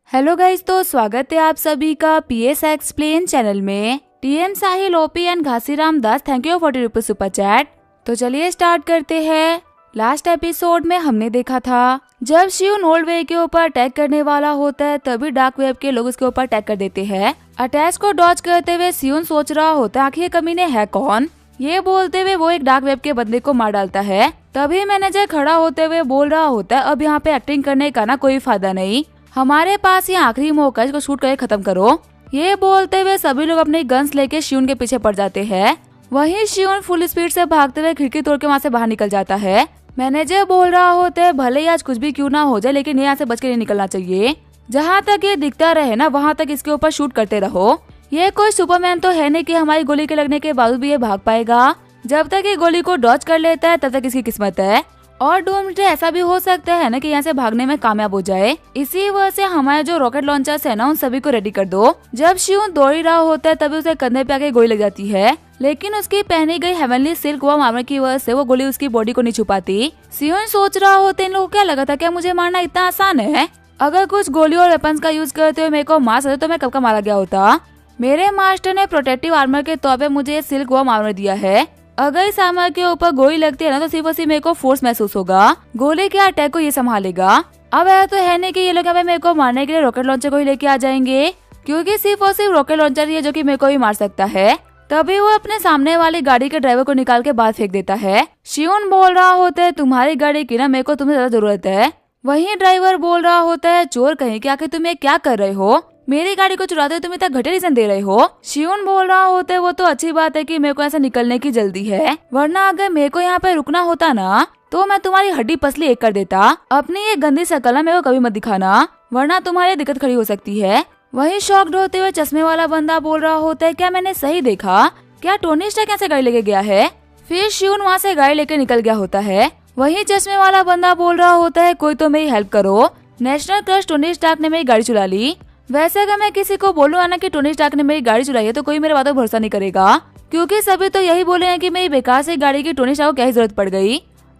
Hello guys, तो स्वागत है आप सभी का पीएस एक्सप्लेन चैनल में। TM Sahil, OP and Ghasiram Das, thank you 40 rupees super chat. तो चलिए स्टार्ट करते हैं। लास्ट एपिसोड में हमने देखा था जब शिवन ओल्ड वे के ऊपर अटैक करने वाला होता है तभी डार्क वेब के लोग उसके ऊपर अटैक कर देते हैं। अटैक को डॉज करते हुए शिवन सोच रहा होता है आखिर ये कमीने है कौन। ये बोलते हुए वो एक डार्क वेब के बंदे को मार डालता है। तभी मैनेजर खड़ा होते हुए बोल रहा होता है अब यहाँ पे एक्टिंग करने का ना कोई फायदा नहीं, हमारे पास ये आखिरी मौका, इसको शूट करके खत्म करो। ये बोलते हुए सभी लोग अपनी गन्स लेके शिवन के पीछे पड़ जाते हैं। वहीं शिवन फुल स्पीड से भागते हुए खिड़की तोड़ के वहाँ से बाहर निकल जाता है। मैनेजर बोल रहा होता है भले ही आज कुछ भी क्यों ना हो जाए लेकिन यहाँ से बच के नहीं निकलना चाहिए। जहाँ तक ये दिखता रहे ना वहाँ तक इसके ऊपर शूट करते रहो। ये कोई सुपरमैन तो है नहीं कि हमारी गोली के लगने के बावजूद भी ये भाग पाएगा। जब तक ये गोली को डॉज कर लेता है तब तक इसकी किस्मत है। और डूम्सडे ऐसा भी हो सकता है ना कि यहाँ से भागने में कामयाब हो जाए। इसी वजह से हमारे जो रॉकेट लॉन्चर्स है ना उन सभी को रेडी कर दो। जब शिवन दौड़ ही रहा होता है तभी उसे कंधे पे आके गोली लग जाती है, लेकिन उसकी पहनी गई हेवनली सिल्क वर्म आर्मर की वजह से वो गोली उसकी बॉडी को नहीं छुपाती। शिवन सोच रहा होता है इन लोगों को क्या लगा था क्या मुझे मारना इतना आसान है। अगर कुछ गोली और वेपन्स का यूज करते हुए मेरे को मार सकते तो मैं कब का मारा गया होता। मेरे मास्टर ने प्रोटेक्टिव आर्मर के तौर पे मुझे सिल्क वर्म आर्मर दिया है। अगर इस आर्मर के ऊपर गोली लगती है ना तो सिर्फ और सिर्फ मेरे को फोर्स महसूस होगा। गोली के अटैक को ये संभालेगा। अब ऐसा तो है नहीं कि ये लोग मेरे को मारने के लिए रॉकेट लॉन्चर को ही लेके आ जाएंगे, क्योंकि सिर्फ और सिर्फ रॉकेट लॉन्चर ही है जो कि मेरे को भी मार सकता है। तभी वो अपने सामने वाली गाड़ी के ड्राइवर को निकाल के बाहर फेंक देता है। शिवन बोल रहा होता है तुम्हारी गाड़ी की ना मेरे को तुम्हें ज्यादा जरूरत है। वहीं ड्राइवर बोल रहा होता है चोर कहीं के आखिर तुम ये क्या कर रहे हो, मेरी गाड़ी को चुराते हुए तुम इतना घटिया रीजन दे रहे हो। शिवन बोल रहा होता है वो तो अच्छी बात है कि मेरे को ऐसा निकलने की जल्दी है, वरना अगर मेरे को यहाँ पे रुकना होता ना तो मैं तुम्हारी हड्डी पसली एक कर देता। अपनी ये गंदी शकल ना मेरे को कभी मत दिखाना वरना तुम्हारी दिक्कत खड़ी हो सकती है। वही शॉक्ड होते हुए चश्मे वाला बंदा बोल रहा होता है क्या मैंने सही देखा, क्या टोनी स्टार्क कैसे गाड़ी लेके गया है। फिर शिवन वहाँ से गाड़ी लेके निकल गया होता है। वही चश्मे वाला बंदा बोल रहा होता है कोई तो मेरी हेल्प करो, नेशनल क्रश टोनी स्टार्क ने मेरी गाड़ी चुरा ली। वैसे अगर मैं किसी को बोलूँ ना कि टोनी स्टार्क ने मेरी गाड़ी चुराई है तो कोई मेरे बातों पर भरोसा नहीं करेगा, क्योंकि सभी तो यही बोले हैं कि मेरी बेकार से गाड़ी की टोनी स्टार्क को क्या ही जरूरत पड़ गई।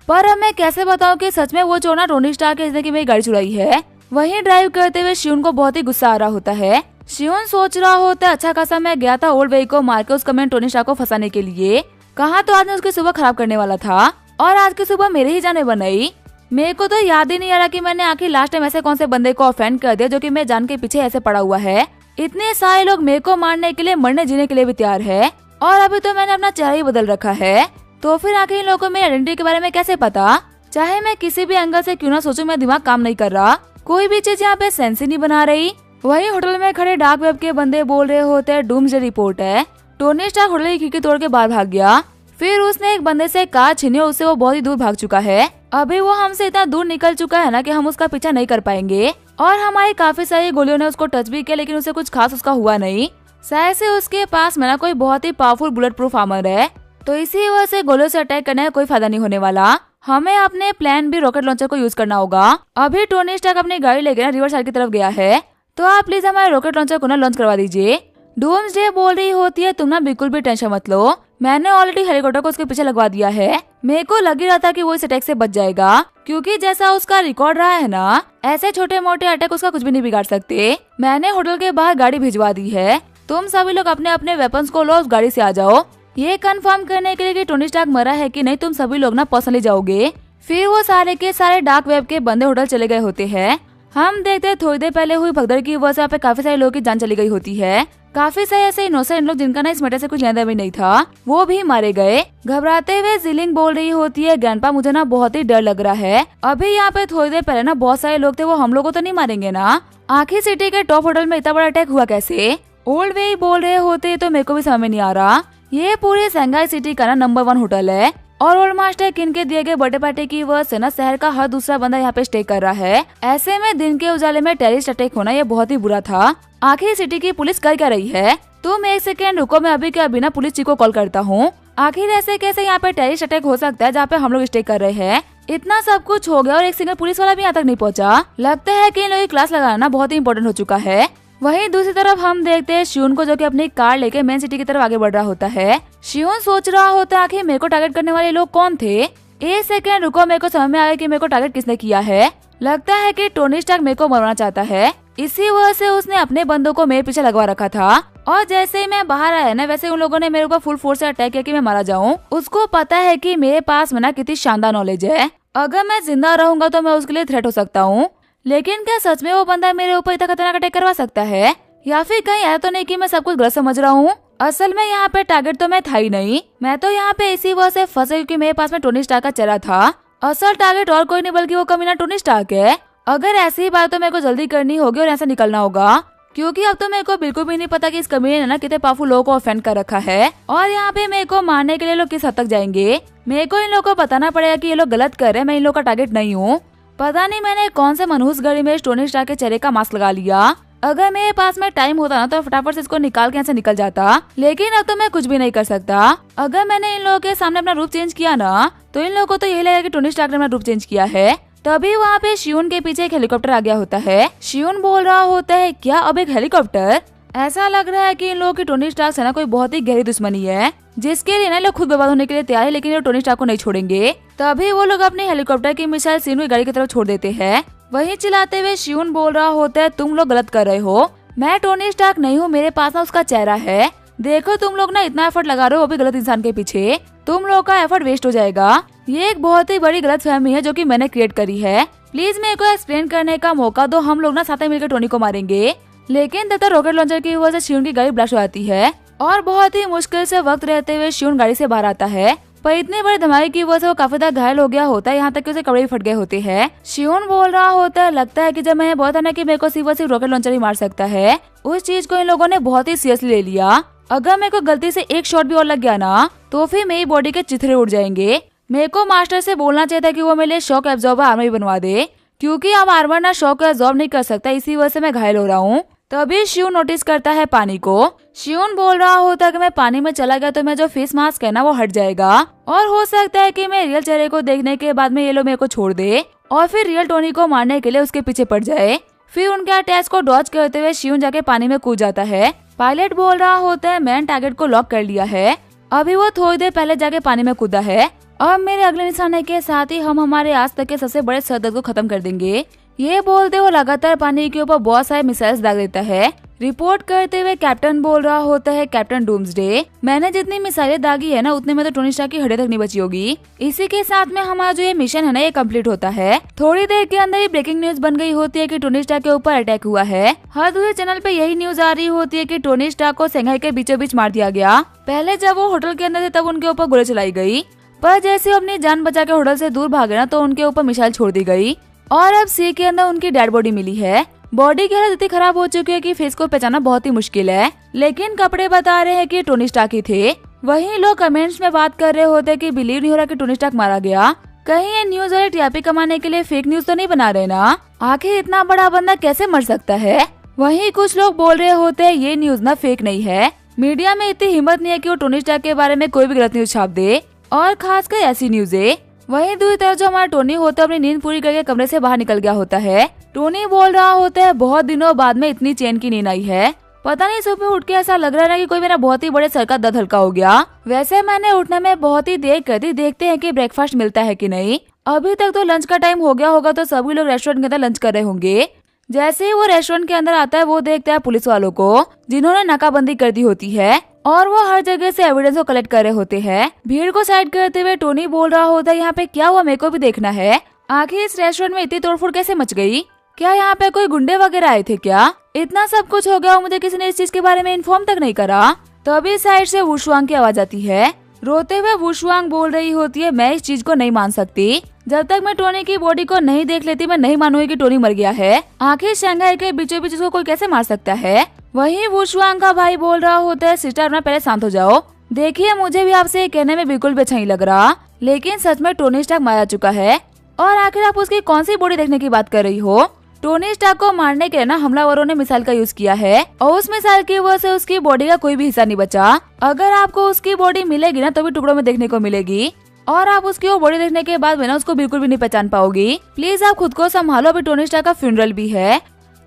पर अब मैं कैसे बताऊँ कि सच में वो चोर ना टोनी स्टार्क है जिसने की मेरी गाड़ी चुराई है। वहीं ड्राइव करते हुए शिवन को बहुत ही गुस्सा आ रहा होता है। शिवन सोच रहा होता है अच्छा खासा मैं गया था ओल्ड वे को मार के उसका मैंने टोनी स्टार्क को फंसाने के लिए, कहा तो आज मैं उसकी सुबह खराब करने वाला था और आज की सुबह मेरे ही जाने बनाई। मेरे को तो याद ही नहीं आ रहा कि मैंने आखिर लास्ट टाइम ऐसे कौन से बंदे को ऑफेंड कर दिया जो कि मैं जान के पीछे ऐसे पड़ा हुआ है। इतने सारे लोग मेरे को मारने के लिए मरने जीने के लिए भी तैयार है और अभी तो मैंने अपना चेहरा ही बदल रखा है। तो फिर आखिर इन लोगों को मेरी आइडेंटिटी के बारे में कैसे पता। चाहे मैं किसी भी एंगल से क्यों ना सोचूं मेरा दिमाग काम नहीं कर रहा, कोई भी चीज यहाँ पे सेंस ही नहीं बना रही। वही होटल में खड़े डार्क वेब के बंदे बोल रहे होते हैं डूम्सडे रिपोर्ट है, टोनी स्टार्क होटल की खिड़की तोड़ के बाहर भाग गया। फिर उसने एक बंदे से कार छीनी और उससे वो बहुत ही दूर भाग चुका है। अभी वो हमसे इतना दूर निकल चुका है ना कि हम उसका पीछा नहीं कर पाएंगे और हमारी काफी सारी गोलियों ने उसको टच भी किया लेकिन उसे कुछ खास उसका हुआ नहीं। शायद से उसके पास में ना कोई बहुत ही पावरफुल बुलेट प्रूफ आर्मर है, तो इसी वजह से गोलियों से अटैक करने का कोई फायदा नहीं होने वाला। हमें अपने प्लान भी रॉकेट लॉन्चर को यूज करना होगा। अभी टोनी स्टार्क अपनी गाड़ी लेकर ना रिवर साइड की तरफ गया है, तो आप प्लीज हमारे रॉकेट लॉन्चर को ना लॉन्च करवा दीजिए। डूम्सडे बोल रही होती है तुम ना बिल्कुल भी टेंशन मत लो, मैंने ऑलरेडी हेलीकॉप्टर को उसके पीछे लगवा दिया है। मेरे को लग ही रहा था कि वो इस अटैक से बच जाएगा, क्योंकि जैसा उसका रिकॉर्ड रहा है ना ऐसे छोटे मोटे अटैक उसका कुछ भी नहीं बिगाड़ सकते। मैंने होटल के बाहर गाड़ी भिजवा दी है, तुम सभी लोग अपने अपने वेपन्स को लो उस गाड़ी से आ जाओ। ये कंफर्म करने के लिए कि टोनी स्टार्क मरा है कि नहीं तुम सभी लोग ना पर्सनली जाओगे। फिर वो सारे के सारे डार्क वेब के बंदे होटल चले गए होते हैं। हम देखते हैं थोड़ी देर पहले हुई भगदड़ की वजह से यहाँ पे काफी सारे लोगों की जान चली गई होती है। काफी सारे ऐसे इनोसेंट लोग जिनका ना इस मैटर से कुछ लेना भी नहीं था वो भी मारे गए। घबराते हुए जिलिंग बोल रही होती है ग्रैंडपा मुझे ना बहुत ही डर लग रहा है। अभी यहाँ पे थोड़ी देर पहले ना बहुत सारे लोग थे, वो हम लोग को तो नहीं मारेंगे ना। आखिर सिटी के टॉप होटल में इतना बड़ा अटैक हुआ कैसे। ओल्ड वे बोल रहे होते तो मेरे को भी समझ में नहीं आ रहा। ये पूरे शंघाई सिटी का ना नंबर 1 होटल है और ओल्ड मास्टर किन के दिए गए बर्थडे पार्टी की वजह से ना शहर का हर दूसरा बंदा यहाँ पे स्टे कर रहा है। ऐसे में दिन के उजाले में टेररिस्ट अटैक होना ये बहुत ही बुरा था। आखिर सिटी की पुलिस कर क्या रही है। तुम एक सेकेंड रुको, मैं अभी के अभी ना पुलिस चीफ को कॉल करता हूँ। आखिर ऐसे कैसे यहाँ पे टेररिस्ट अटैक हो सकता है जहाँ पे हम लोग स्टे कर रहे हैं। इतना सब कुछ हो गया और एक सिंगल पुलिस वाला भी यहाँ तक नहीं पहुँचा। लगता है कि इन लोगों की क्लास लगाना बहुत ही इंपॉर्टेंट हो चुका है। वहीं दूसरी तरफ हम देखते हैं शिवन को जो कि अपनी कार लेके मेन सिटी की तरफ आगे बढ़ रहा होता है। शिवन सोच रहा होता है आखिर मेरे को टारगेट करने वाले लोग कौन थे। एक सेकेंड रुको, मेरे को समझ में आ गया कि मेरे को टारगेट किसने किया है। लगता है कि टोनी स्टार्क मेरे को मरवाना चाहता है। इसी वजह से उसने अपने बंदों को मेरे पीछे लगवा रखा था। और जैसे ही मैं बाहर आया ना, वैसे उन लोगों ने मेरे ऊपर फुल फोर्स से अटैक किया कि मैं मारा जाऊं। उसको पता है कि मेरे पास ना कितनी शानदार नॉलेज है, अगर मैं जिंदा रहूंगा तो मैं उसके लिए थ्रेट हो सकता हूँ। लेकिन क्या सच में वो बंदा मेरे ऊपर इतना खतरनाक अटैक करवा सकता है, या फिर कहीं ऐसा तो नहीं कि मैं सब कुछ गलत समझ रहा हूँ। असल में यहाँ पे टारगेट तो मैं था ही नहीं, मैं तो यहाँ पे इसी वजह से फंसे क्योंकि मेरे पास में टोनी स्टार्क का चेहरा था। असल टारगेट और कोई नहीं बल्कि वो कमीना टोनी स्टार्क है। अगर ऐसी ही बात तो मेरे को जल्दी करनी होगी और ऐसा निकलना होगा, क्योंकि अब तो मेरे को बिल्कुल भी नहीं पता कि इस कमीने ने ना कितने पावरफुल लोगों को ऑफेंड कर रखा है। और यहाँ पे मेरे को मारने के लिए लोग किस हद तक जाएंगे। मेरे को इन लोगों को बताना पड़ेगा कि ये लोग गलत कर रहे हैं, मैं इन लोगों का टारगेट नहीं हूँ। पता नहीं मैंने कौन से मनहूस घड़ी में टोनी स्टार्क के चेहरे का मास्क लगा लिया। अगर मेरे पास में टाइम होता ना तो फटाफट से इसको निकाल के यहाँ से निकल जाता, लेकिन अब तो मैं कुछ भी नहीं कर सकता। अगर मैंने इन लोगों के सामने अपना रूप चेंज किया ना, तो इन लोगों को तो यही लगेगा कि टोनी स्टार्क ने अपना रूप चेंज किया है। तभी वहाँ पे शियून के पीछे एक हेलीकॉप्टर आ गया होता है। शियून बोल रहा होता है, क्या अब एक हेलीकॉप्टर? ऐसा लग रहा है कि इन लोगों की टोनी स्टार्क से ना कोई बहुत ही गहरी दुश्मनी है, जिसके लिए ना लोग खुद बर्बाद होने के लिए तैयार है, लेकिन ये टोनी स्टार्क को नहीं छोड़ेंगे। तभी वो लोग अपने हेलीकॉप्टर की मिसाइल शियून की गाड़ी की तरफ छोड़ देते हैं। वहीं चिल्लाते हुए शियून बोल रहा होता है, तुम लोग गलत कर रहे हो, मैं टोनी स्टार्क नहीं हूँ, मेरे पास ना उसका चेहरा है। देखो तुम लोग ना इतना एफर्ट लगा रहे हो वो भी गलत इंसान के पीछे, तुम लोग का एफर्ट वेस्ट हो जाएगा। ये एक बहुत ही बड़ी गलतफहमी है जो कि मैंने क्रिएट करी है। प्लीज मेरे को एक्सप्लेन करने का मौका दो, हम लोग ना साथ में मिलकर टोनी को मारेंगे। लेकिन तब तक रॉकेट लॉन्चर की वजह से शियून की गाड़ी ब्लास्ट हो जाती है और बहुत ही मुश्किल से वक्त रहते हुए शियून गाड़ी से बाहर आता है। पर इतने बड़े धमाके की वजह से वो काफी ज्यादा घायल हो गया होता है, यहाँ तक कि उसे कपड़े भी फट गए होते हैं। शियून बोल रहा होता है, लगता है कि जब मैंने बोला था ना कि मेरे को सिर्फ रॉकेट लॉन्चर ही मार सकता है, उस चीज को इन लोगों ने बहुत ही सीरियसली ले लिया। अगर मेरे को गलती से एक शॉट भी और लग गया ना, तो फिर मेरी बॉडी के चिथड़े उड़ जाएंगे। मेरे को मास्टर से बोलना चाहिए था कि वो मेरे लिए शॉक एब्जॉर्बर आर्मर भी बनवा दे, क्योंकि अब आर्मर ना शॉक को एब्जॉर्ब नहीं कर सकता, इसी वजह से मैं घायल हो रहा हूँ। तभी शियून नोटिस करता है पानी को। शियून बोल रहा होता है कि मैं पानी में चला गया तो मैं जो फेस मास्क है ना वो हट जाएगा, और हो सकता है कि मैं रियल चेहरे को देखने के बाद में ये लोग मेरे को छोड़ दे और फिर रियल टोनी को मारने के लिए उसके पीछे पड़ जाए। फिर उनके अटैक को डॉज करते हुए शियून जाके पानी में कूद जाता है। पायलट बोल रहा होता है, मैंने टारगेट को लॉक कर लिया है, अभी वो थोड़ी देर पहले जाके पानी में कूदा है। अब मेरे अगले निशाने के साथ ही हम हमारे आज तक के सबसे बड़े सरदर्द को खत्म कर देंगे। ये बोलते हुए लगातार पानी के ऊपर बहुत सारे मिसाइल्स दाग देता है। रिपोर्ट करते हुए कैप्टन बोल रहा होता है, कैप्टन डूम्सडे, मैंने जितनी मिसाइलें दागी है ना उतने में तो टोनी स्टार्क की हड्डी तक नहीं बची होगी। इसी के साथ में हमारा जो ये मिशन है ना ये कंप्लीट होता है। थोड़ी देर के अंदर ही ब्रेकिंग न्यूज बन गई होती है कि टोनी स्टार्क के ऊपर अटैक हुआ है। हर दूसरे चैनल पे यही न्यूज आ रही होती है कि टोनी स्टार्क को शंघाई के बीचों बीच मार दिया गया। पहले जब वो होटल के अंदर थे तब उनके ऊपर गोली चलाई गई, पर जैसे अपनी जान बचा के होटल से दूर भागे ना तो उनके ऊपर मिसाइल छोड़ दी गई, और अब सी के अंदर उनकी डेड बॉडी मिली है। बॉडी की हालत इतनी खराब हो चुकी है कि फेस को पहचाना बहुत ही मुश्किल है, लेकिन कपड़े बता रहे हैं कि टोनी स्टार्क ही थे। वहीं लोग कमेंट्स में बात कर रहे होते कि बिलीव नहीं हो रहा कि टोनी स्टार्क मारा गया, कहीं ये न्यूज वाले टीआरपी कमाने के लिए फेक न्यूज तो नहीं बना रहे ना, आखिर इतना बड़ा बंदा कैसे मर सकता है। वहीं कुछ लोग बोल रहे होते हैं ये न्यूज ना फेक नहीं है, मीडिया में इतनी हिम्मत नहीं है कि वो टोनी स्टार्क के बारे में कोई भी गलत न्यूज छाप दे, और खासकर ऐसी न्यूज़ें। वहीं दूसरी तरफ जो हमारा टोनी होता है अपनी नींद पूरी करके कमरे से बाहर निकल गया होता है। टोनी बोल रहा होता है, बहुत दिनों बाद में इतनी चैन की नींद आई है, पता नहीं सुबह उठ के ऐसा लग रहा है कि कोई मेरा बहुत ही बड़े सर का दर्द हल्का हो गया। वैसे मैंने उठने में बहुत ही देर कर दी, देखते हैं कि ब्रेकफास्ट मिलता है कि नहीं। अभी तक तो लंच का टाइम हो गया होगा तो सभी लोग रेस्टोरेंट के अंदर लंच कर रहे होंगे। जैसे ही वो रेस्टोरेंट के अंदर आता है वो देखता है पुलिस वालों को, जिन्होंने नाकाबंदी कर दी होती है, और वो हर जगह से एविडेंस को कलेक्ट कर रहे होते हैं। भीड़ को साइड करते हुए टोनी बोल रहा होता है, यहाँ पे क्या हुआ मेरे को भी देखना है, आखिर इस रेस्टोरेंट में इतनी तोड़फोड़ कैसे मच गई, क्या यहाँ पे कोई गुंडे वगैरह आए थे क्या, इतना सब कुछ हो गया और मुझे किसी ने इस चीज के बारे में इन्फॉर्म तक नहीं करा। तभी साइड से वुशुआंग की आवाज आती है। रोते हुए वुशुआंग बोल रही होती है, मैं इस चीज को नहीं मान सकती, जब तक मैं टोनी की बॉडी को नहीं देख लेती मैं नहीं मानूंगी कि टोनी मर गया है, आखिर शंघाई के बीचों बीच उसको कोई कैसे मार सकता है। वहीं वुशुआंग का भाई बोल रहा होता है, सिस्टर अपना पहले शांत हो जाओ, देखिए मुझे भी आपसे ये कहने में बिल्कुल भी अच्छा नहीं लग रहा, लेकिन सच में टोनी स्टार्क मारा चुका है, और आखिर आप उसकी कौन सी बॉडी देखने की बात कर रही हो। टोनी स्टार्क को मारने के लिए ना हमलावरों ने मिसाइल का यूज किया है, और उस मिसाइल की वजह से उसकी बॉडी का कोई भी हिस्सा नहीं बचा। अगर आपको उसकी बॉडी मिलेगी ना तो भी टुकड़ों में देखने को मिलेगी, और आप उसकी वो बॉडी देखने के बाद भी ना उसको बिल्कुल भी नहीं पहचान पाओगी। प्लीज आप खुद को संभालो, अभी टोनी स्टार्क का फ्यूनरल भी है,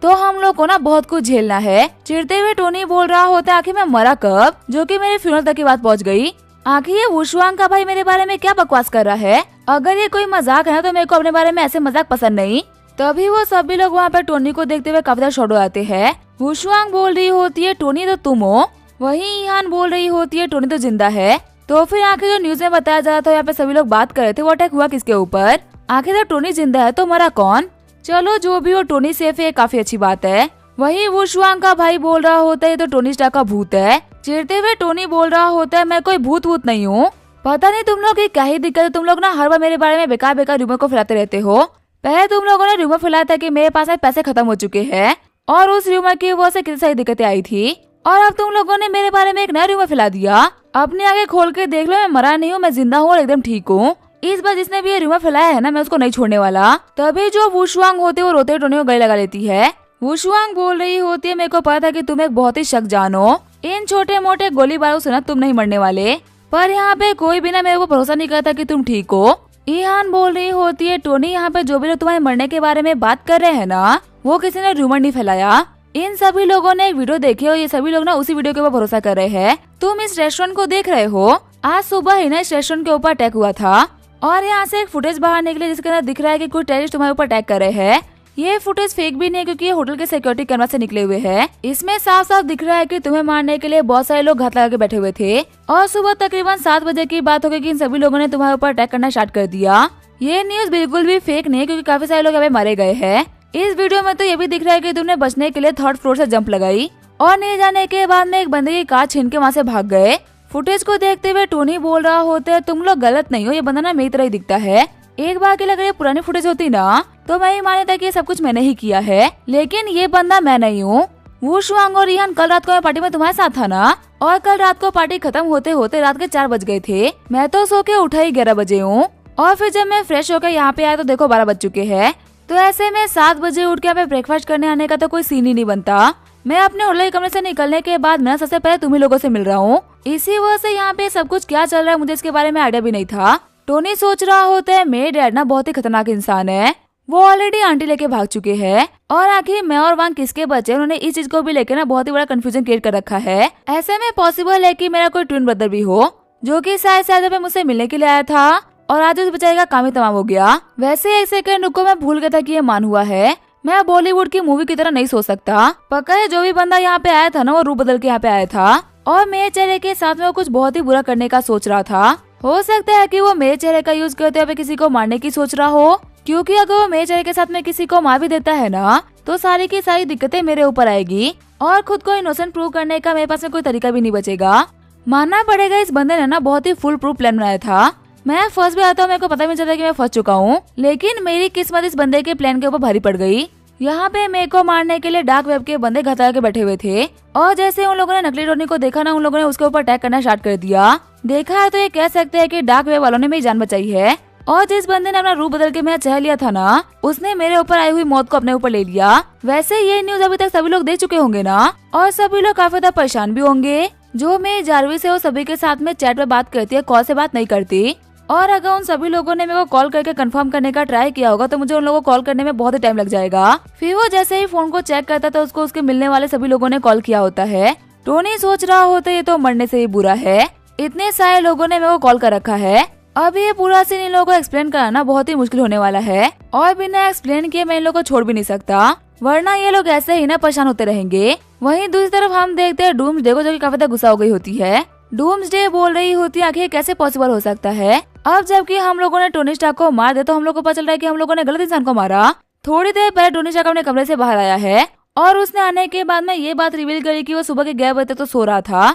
तो हम लोग को ना बहुत कुछ झेलना है। चिढ़ते हुए टोनी बोल रहा होता है, आखिर मैं मरा कब, जो कि मेरे फ्यूनरल तक की बात पहुंच गई। आखिर ये वुशुआंग का भाई मेरे बारे में क्या बकवास कर रहा है, अगर ये कोई मजाक है ना तो मेरे को अपने बारे में ऐसे मजाक पसंद नहीं। तभी वो सभी लोग वहाँ पे टोनी को देखते हुए काफी शॉट हो जाते हैं। वुशुआंग बोल रही होती है टोनी तो तुम हो, वहीं ईहान बोल रही होती है टोनी तो जिंदा है। तो फिर आखिर जो न्यूज में बताया जा रहा था, यहाँ पे सभी लोग बात कर रहे थे वो अटैक हुआ किसके ऊपर, आखिर तो टोनी जिंदा है तो मरा कौन। चलो जो भी हो टोनी सेफ है, काफी अच्छी बात है। वहीं वुशुआंग का भाई बोल रहा होता है तो टोनी स्टार्क का भूत है। चिढ़ते हुए टोनी बोल रहा होता है मैं कोई भूत वूत नहीं हूँ, पता नहीं तुम लोग की क्या ही दिक्कत है, तुम लोग ना हर बार मेरे बारे में बेकार बेकार रूमर को फैलाते रहते हो। पहले तुम लोगों ने रूमर फैलाया था कि मेरे पास में पैसे खत्म हो चुके हैं और उस रूमर की वजह से कितनी सारी दिक्कतें आई थी, और अब तुम लोगों ने मेरे बारे में एक नया रूमर फैला दिया। अपने आगे खोल के देख लो, मैं मरा नहीं हूँ, मैं जिंदा हूँ और एकदम ठीक हूँ। इस बार जिसने भी ये रूमर फैलाया है ना, मैं उसको नहीं छोड़ने वाला। तभी जो वुशुआंग होते वो रोते टोनी को गले लगा लेती है। वुशुआंग बोल रही होती है मेरे को पता था कि तुम एक बहुत ही शक जानो, इन छोटे मोटे गोली बारूद से ना तुम नहीं मरने वाले, पर यहाँ पे कोई भी ना मेरे को भरोसा नहीं करता कि तुम ठीक हो। ईहान बोल रही होती है टोनी यहाँ पे जो भी लोग तुम्हारे मरने के बारे में बात कर रहे हैं ना, वो किसी ने रूमर नहीं फैलाया, इन सभी लोगों ने एक वीडियो देखी और ये सभी लोग ना उसी वीडियो के ऊपर भरोसा कर रहे हैं। तुम इस रेस्टोरेंट को देख रहे हो, आज सुबह ही ना इस रेस्टोरेंट के ऊपर अटैक हुआ था और यहाँ से एक फुटेज बाहर निकले जिसके अंदर दिख रहा है कि कोई टेररिस्ट तुम्हारे ऊपर अटैक कर रहे हैं। ये फुटेज फेक भी नहीं क्योंकि ये होटल के सिक्योरिटी कैमरा से निकले हुए हैं। इसमें साफ साफ दिख रहा है कि तुम्हें मारने के लिए बहुत सारे लोग घात लगा के बैठे हुए थे और सुबह तकरीबन 7 बजे की बात हो गई कि इन सभी लोगों ने तुम्हारे ऊपर अटैक करना स्टार्ट कर दिया। ये न्यूज बिल्कुल भी फेक नहीं क्योंकि काफी सारे लोग यहाँ पे मारे गए हैं। इस वीडियो में तो ये भी दिख रहा है कि तुमने बचने के लिए 3rd फ्लोर से जंप लगाई और नहीं जाने के बाद में एक बंदे की कार छीन के वहाँ से भाग गए। फुटेज को देखते हुए टोनी बोल रहा होता है तुम लोग गलत नहीं हो, ये बंदा ना मेरी तरह ही दिखता है। एक बार के लिए अगर ये पुरानी फुटेज होती ना तो मैं ही मानता कि ये सब कुछ मैंने ही किया है, लेकिन ये बंदा मैं नहीं हूँ। वुशुआंग और ईहान कल रात को मैं पार्टी में तुम्हारे साथ था ना, और कल रात को पार्टी खत्म होते होते रात के 4 बज गए थे। मैं तो सो के उठा ही 11 बजे हूँ और फिर जब मैं फ्रेश होकर यहाँ पे आया तो देखो 12 बज चुके हैं। तो ऐसे में 7 बजे उठ के यहाँ पे ब्रेकफास्ट करने आने का तो कोई सीन ही नहीं बनता। मैं अपने होटल के कमरे से निकलने के बाद मैं सबसे पहले तुम्ही लोगों से मिल रहा हूँ, इसी वजह से यहाँ पे सब कुछ क्या चल रहा है मुझे इसके बारे में आइडिया भी नहीं था। टोनी सोच रहा होता है मेरे डैड ना बहुत ही खतरनाक इंसान है, वो ऑलरेडी आंटी लेके भाग चुके हैं और आखिर मैं और वांग किसके बच्चे, उन्होंने इस चीज को भी लेके ना बहुत ही बड़ा कंफ्यूजन क्रिएट कर रखा है। ऐसे में पॉसिबल है कि मेरा कोई ट्विन ब्रदर भी हो जो कि शायद मुझसे मिलने के लिए आया था और आज उस बेचारे का काम ही तमाम हो गया। वैसे 1 सेकंड रुको, मैं भूल गया था कि ये मान हुआ है। मैं बॉलीवुड की मूवी की तरह नहीं सोच सकता। पक्का है जो भी बंदा यहाँ पे आया था ना वो रूप बदल के यहाँ पे आया था और मेरे चेहरे के साथ में वो कुछ बहुत ही बुरा करने का सोच रहा था। हो सकता है कि वो मेरे चेहरे का यूज करते हुए किसी को मारने की सोच रहा हो, क्योंकि अगर वो मेरे चेहरे के साथ में किसी को मार भी देता है ना तो सारी की सारी दिक्कतें मेरे ऊपर आएगी और खुद को इनोसेंट प्रूव करने का मेरे पास में कोई तरीका भी नहीं बचेगा। मानना पड़ेगा इस बंदे ने ना बहुत ही फुल प्रूफ प्लान बनाया था। मैं फर्स्ट भी आता हूँ, मेरे को पता भी नहीं चलता कि मैं फंस चुका हूँ, लेकिन मेरी किस्मत इस बंदे के प्लान के ऊपर भारी पड़ गई। यहाँ पे मेरे को मारने के लिए डार्क वेब के बंदे घटा के बैठे हुए थे और जैसे उन लोगों ने नकली टोनी को देखा ना, उन लोगों ने उसके ऊपर अटैक करना स्टार्ट कर दिया। देखा है तो ये कह सकते हैं कि डार्क वेब वालों ने मेरी जान बचाई है और जिस बंदे ने अपना रूप बदल के मेरा चेहरा लिया था ना, उसने मेरे ऊपर आई हुई मौत को अपने ऊपर ले लिया। वैसे ये न्यूज अभी तक सभी लोग देख चुके होंगे ना, और सभी लोग काफी ज्यादा परेशान भी होंगे। जो मेरी जारवी से वो सभी के साथ में चैट पे बात करती है, कॉल से बात नहीं करती। और अगर उन सभी लोगों ने मेरे को कॉल करके कंफर्म करने का ट्राई किया होगा तो मुझे उन लोगों को कॉल करने में बहुत ही टाइम लग जाएगा। फिर वो जैसे ही फोन को चेक करता था उसको उसके मिलने वाले सभी लोगों ने कॉल किया होता है। टोनी सोच रहा होता है ये तो मरने से ही बुरा है, इतने सारे लोगों ने मेरे को कॉल कर रखा है। अब ये पूरा सीन इन लोगों को एक्सप्लेन कराना बहुत ही मुश्किल होने वाला है और बिना एक्सप्लेन किए मैं इन लोगों को छोड़ भी नहीं सकता, वरना ये लोग ऐसे ही ना परेशान होते रहेंगे। वहीं दूसरी तरफ हम देखते हैं डूम्सडे को, जो कि काफी ज्यादा गुस्सा हो गई होती है। डूम्सडे बोल रही होती है आखिर कैसे पॉसिबल हो सकता है, अब जबकि हम लोगों ने टोनी स्टार्क को मार दिया तो हम लोग को पता चल रहा है कि हम लोगों ने गलत इंसान को मारा। थोड़ी देर पहले टोनी स्टार्क अपने कमरे से बाहर आया है और उसने आने के बाद में ये बात रिवील करी कि वो सुबह के 11 बजे तो सो रहा था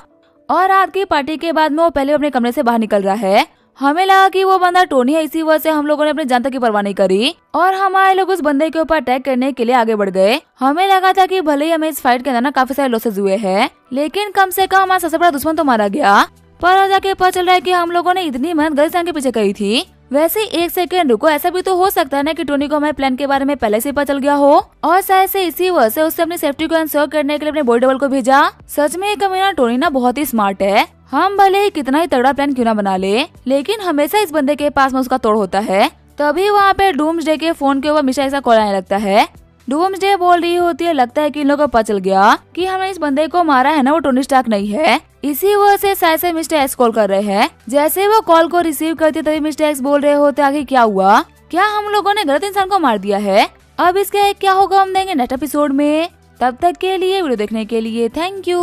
और रात की पार्टी के बाद में वो पहले अपने कमरे से बाहर निकल रहा है। हमें लगा कि वो बंदा टोनी है, इसी वजह से हम लोगों ने अपनी जान तक की परवाह नहीं करी और हमारे लोग उस बंदे के ऊपर अटैक करने के लिए आगे बढ़ गए। हमें लगा था कि भले ही हमें इस फाइट के अंदर ना काफी सारे लॉसेस हुए हैं, लेकिन कम से कम हमारा सबसे बड़ा दुश्मन तो मारा गया। पर जाके पता चल रहा है कि हम लोगों ने इतनी मेहनत गलत इंसान के पीछे करी थी। वैसे 1 सेकंड रुको, ऐसा भी तो हो सकता है ना कि टोनी को हमारे प्लान के बारे में पहले से पता चल गया हो और शायद से इसी वजह से उससे अपनी सेफ्टी को इंश्योर करने के लिए अपने बॉडी डबल को भेजा। सच में ये कमीना टोनी ना बहुत ही स्मार्ट है। हम भले ही कितना ही तगड़ा प्लान क्यों ना बना ले, लेकिन हमेशा इस बंदे के पास में उसका तोड़ होता है। तभी वहाँ पे डूम्सडे के फोन के ऊपर हमेशा ऐसा कॉल आने लगता है। डूम्सडे बोल रही होती है लगता है कि इन लोगों को पता चल गया कि हमने इस बंदे को मारा है ना, वो टोनी स्टार्क नहीं है, इसी वजह से शायद से मिस्टर एक्स कॉल कर रहे हैं। जैसे वो कॉल को रिसीव करते तभी मिस्टर एक्स बोल रहे होते आगे क्या हुआ, क्या हम लोगों ने गलत इंसान को मार दिया है। अब इसका क्या होगा हम देंगे नेक्स्ट एपिसोड में। तब तक के लिए वीडियो देखने के लिए थैंक यू।